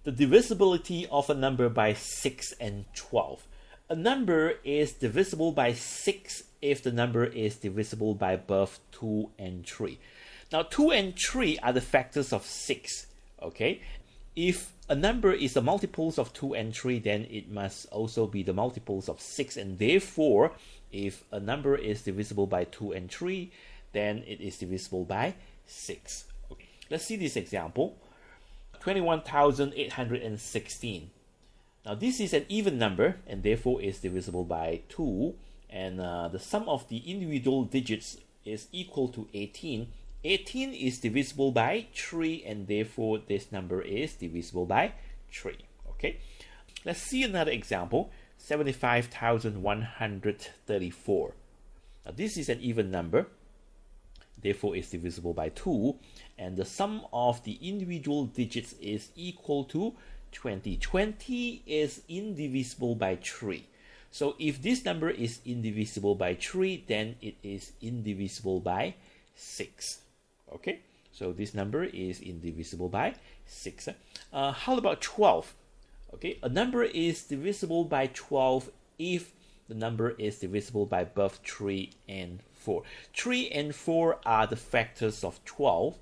the divisibility of a number by 6 and 12. A number is divisible by 6 if the number is divisible by both 2 and 3. Now 2 and 3 are the factors of 6, okay? If a number is the multiples of 2 and 3, then it must also be the multiples of 6, and therefore if a number is divisible by 2 and 3, then it is divisible by 6. Okay. Let's see this example. 21,816. Now this is an even number and therefore is divisible by 2, and the sum of the individual digits is equal to 18. 18 is divisible by 3 and therefore this number is divisible by 3. Okay, let's see another example. 75,134. Now this is an even number, therefore is divisible by 2, and the sum of the individual digits is equal to 20. 20 is indivisible by 3. So if this number is indivisible by 3, then it is indivisible by 6. Okay, so this number is indivisible by 6. How about 12? Okay, a number is divisible by 12 if the number is divisible by both 3 and 4. 3 and 4 are the factors of 12,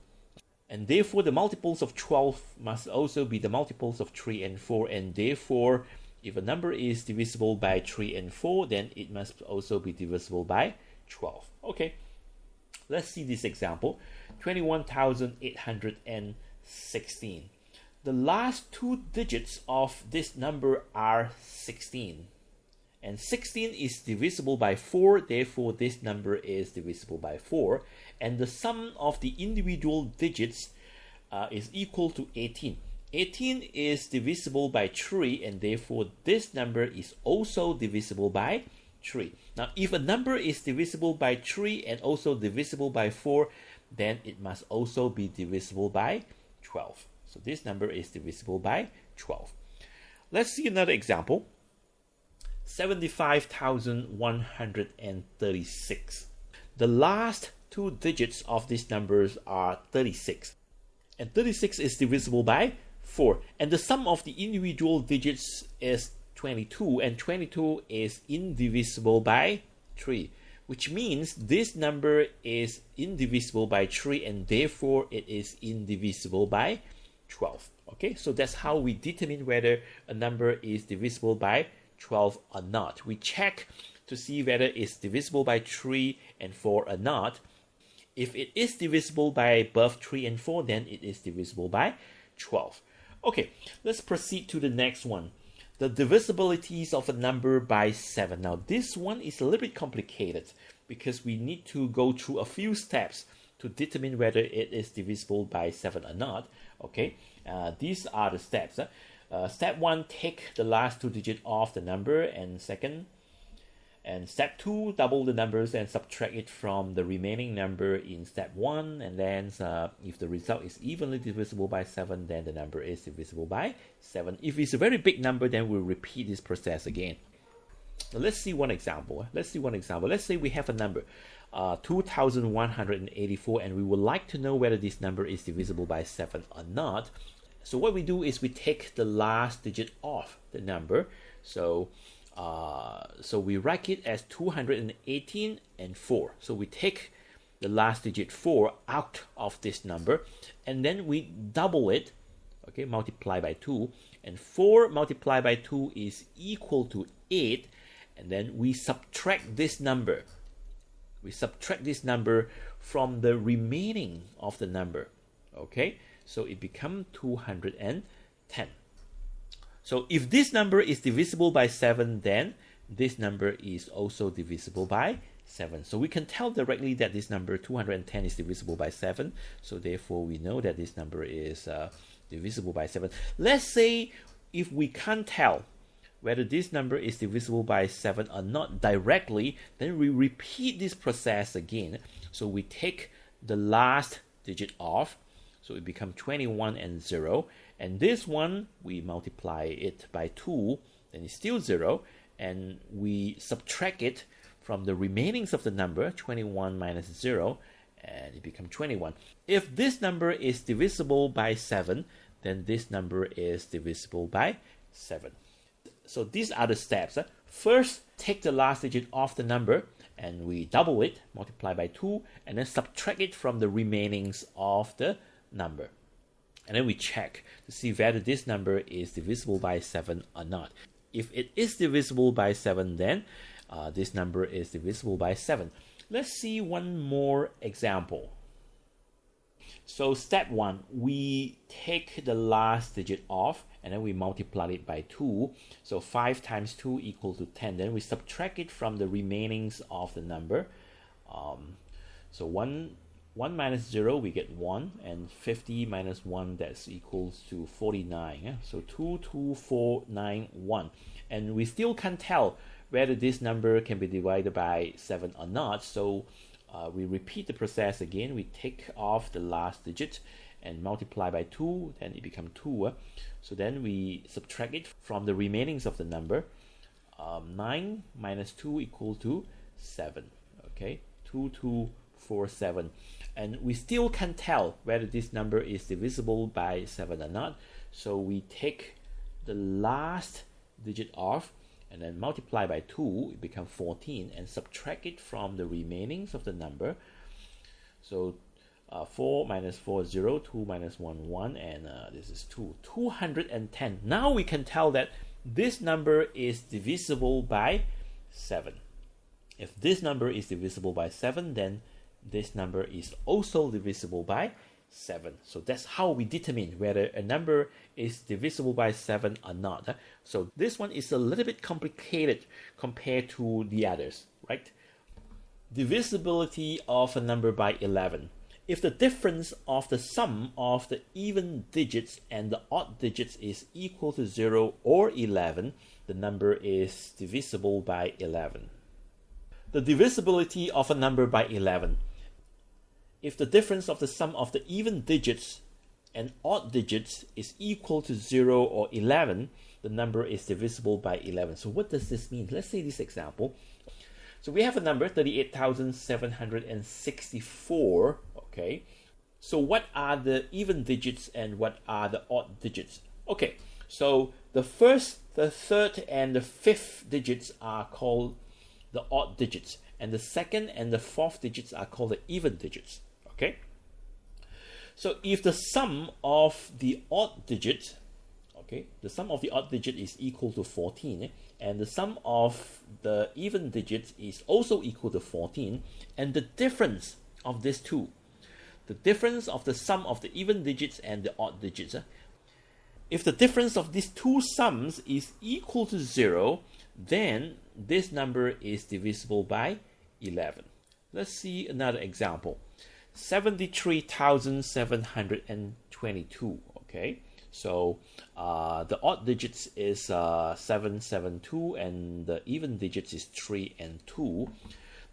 and therefore the multiples of 12 must also be the multiples of 3 and 4, and therefore if a number is divisible by 3 and 4, then it must also be divisible by 12. Okay, let's see this example. 21,816. The last two digits of this number are 16. And 16 is divisible by 4, therefore this number is divisible by 4. And the sum of the individual digits is equal to 18. 18 is divisible by 3, and therefore this number is also divisible by 3. Now, if a number is divisible by 3 and also divisible by 4, then it must also be divisible by 12. So this number is divisible by 12. Let's see another example. 75,136. The last two digits of these numbers are 36. And 36 is divisible by 4. And the sum of the individual digits is 22. And 22 is indivisible by 3. Which means this number is indivisible by 3 and therefore it is indivisible by 12. Okay, so that's how we determine whether a number is divisible by 12 or not. We check to see whether it's divisible by 3 and 4 or not. If it is divisible by both 3 and 4, then it is divisible by 12. Okay, let's proceed to the next one. The divisibilities of a number by 7. Now this one is a little bit complicated because we need to go through a few steps to determine whether it is divisible by 7 or not. Okay, these are the steps. Step 1, take the last two digits of the number, and step 2, double the numbers and subtract it from the remaining number in step 1, and then if the result is evenly divisible by 7, then the number is divisible by 7. If it's a very big number, then we'll repeat this process again. Now let's see one example. Let's say we have a number 2,184, and we would like to know whether this number is divisible by 7 or not. So what we do is we take the last digit of the number. So we write it as 218 and 4. So we take the last digit 4 out of this number, and then we double it, okay, multiply by 2, and 4 multiplied by 2 is equal to 8, and then we subtract this number. We subtract this number from the remaining of the number, okay? So it becomes 210. So if this number is divisible by 7, then this number is also divisible by 7. So we can tell directly that this number 210 is divisible by 7. So therefore we know that this number is divisible by 7. Let's say if we can't tell whether this number is divisible by 7 or not directly, then we repeat this process again. So we take the last digit off, so it becomes 21 and 0. And this one, we multiply it by 2, then it's still 0. And we subtract it from the remainings of the number, 21 minus 0, and it becomes 21. If this number is divisible by 7, then this number is divisible by 7. So these are the steps. First, take the last digit of the number and we double it, multiply by 2, and then subtract it from the remainings of the number. And then we check to see whether this number is divisible by 7 or not. If it is divisible by 7, then this number is divisible by 7. Let's see one more example. So step 1, we take the last digit off and then we multiply it by 2. So 5 times 2 equals to 10. Then we subtract it from the remainings of the number. So 1 minus 0, we get 1, and 50 minus 1, that's equals to 49. Yeah? So 2, 2, 4, 9, 1. And we still can't tell whether this number can be divided by 7 or not. So we repeat the process again. We take off the last digit and multiply by 2, then it becomes 2. So then we subtract it from the remainings of the number. 9 minus 2 equal to 7. Okay, 2, 2, 4, 7. And we still can't tell whether this number is divisible by 7 or not. So we take the last digit off and then multiply by 2, it becomes 14, and subtract it from the remainings of the number. So 4 minus 4 is 0, 2 minus 1, 1, and this is 2. 210. Now we can tell that this number is divisible by 7. If this number is divisible by 7, then this number is also divisible by 7. So that's how we determine whether a number is divisible by 7 or not. So this one is a little bit complicated compared to the others, right? Divisibility of a number by 11. If the difference of the sum of the even digits and the odd digits is equal to 0 or 11, the number is divisible by 11. The divisibility of a number by 11. If the difference of the sum of the even digits and odd digits is equal to 0 or 11, the number is divisible by 11. So what does this mean? Let's say this example. So we have a number 38,764. Okay. So what are the even digits and what are the odd digits? Okay. So the first, the third, and the fifth digits are called the odd digits, and the second and the fourth digits are called the even digits. Okay. So if the sum of the odd digit, okay, the sum of the odd digit is equal to 14, and the sum of the even digits is also equal to 14, and the difference of these two, the difference of the sum of the even digits and the odd digits, if the difference of these two sums is equal to 0, then this number is divisible by 11. Let's see another example. 73,722. Okay, so the odd digits is 772 and the even digits is 3 and 2.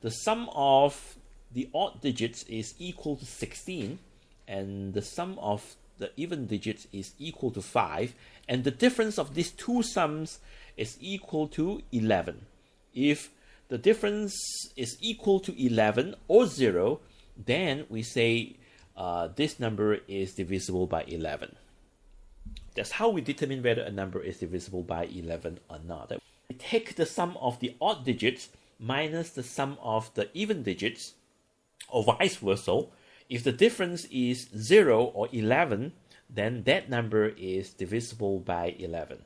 The sum of the odd digits is equal to 16 and the sum of the even digits is equal to 5, and the difference of these two sums is equal to 11. If the difference is equal to 11 or 0, then we say this number is divisible by 11. That's how we determine whether a number is divisible by 11 or not. We take the sum of the odd digits minus the sum of the even digits, or vice versa. If the difference is 0 or 11, then that number is divisible by 11.